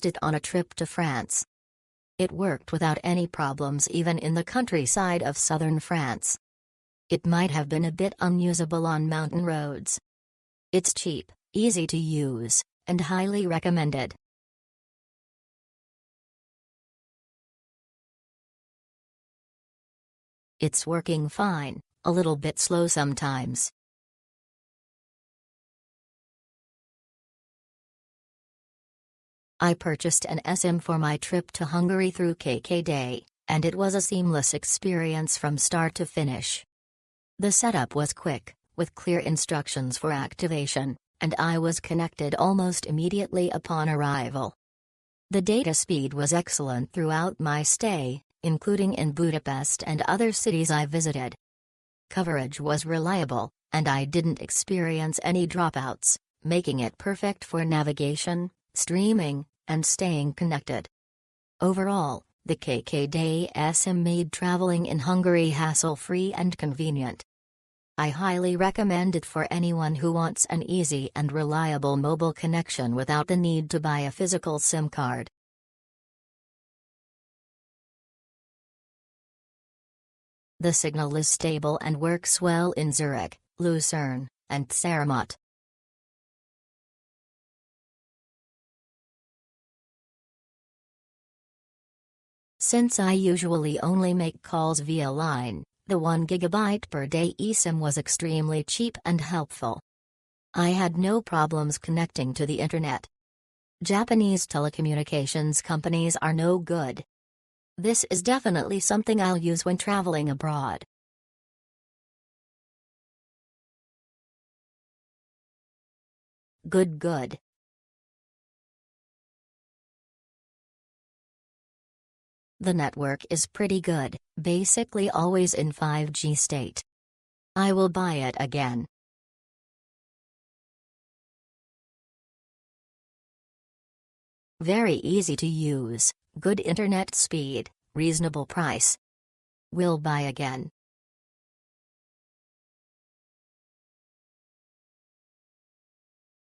used it on a trip to France. It worked without any problems even in the countryside of southern France. It might have been a bit unusable on mountain roads. It's cheap, easy to use, and highly recommended. It's working fine, a little bit slow sometimes. I purchased an eSIM for my trip to Hungary through KKday, and it was a seamless experience from start to finish. The setup was quick, with clear instructions for activation, and I was connected almost immediately upon arrival. The data speed was excellent throughout my stay, including in Budapest and other cities I visited. Coverage was reliable, and I didn't experience any dropouts, making it perfect for navigation, streaming, and staying connected. Overall, the KKday eSIM made traveling in Hungary hassle-free and convenient. I highly recommend it for anyone who wants an easy and reliable mobile connection without the need to buy a physical SIM card. The signal is stable and works well in Zurich, Lucerne, and Zermatt. Since I usually only make calls via line, the 1 GB per day eSIM was extremely cheap and helpful. I had no problems connecting to the internet. Japanese telecommunications companies are no good. This is definitely something I'll use when traveling abroad. Good. The network is pretty good, basically always in 5G state. I will buy it again. Very easy to use, good internet speed, reasonable price. Will buy again.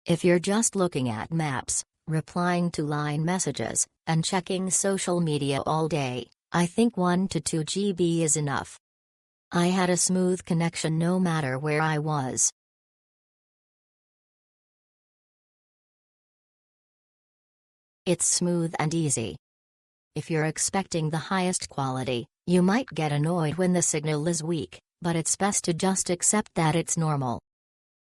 If you're just looking at maps, replying to line messages, and checking social media all day, I think 1 to 2 GB is enough. I had a smooth connection no matter where I was. It's smooth and easy. If you're expecting the highest quality, you might get annoyed when the signal is weak, but it's best to just accept that it's normal.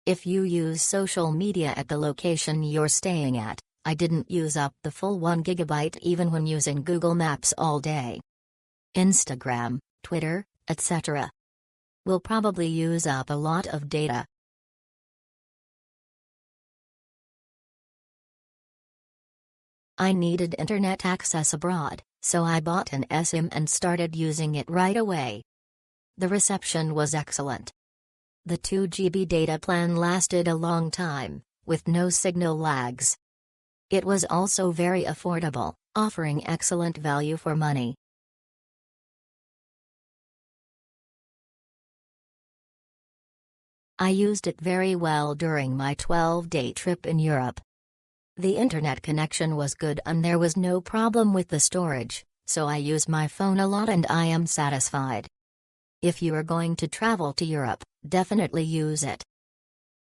If you use social media at the location you're staying at, I didn't use up the full 1 GB even when using Google Maps all day. Instagram, Twitter, etc. will probably use up a lot of data. I needed internet access abroad, so I bought an eSIM and started using it right away. The reception was excellent. The 2 GB data plan lasted a long time, with no signal lags. It was also very affordable, offering excellent value for money. I used it very well during my 12-day trip in Europe. The internet connection was good and there was no problem with the storage, so I use my phone a lot and I am satisfied. If you are going to travel to Europe, definitely use it.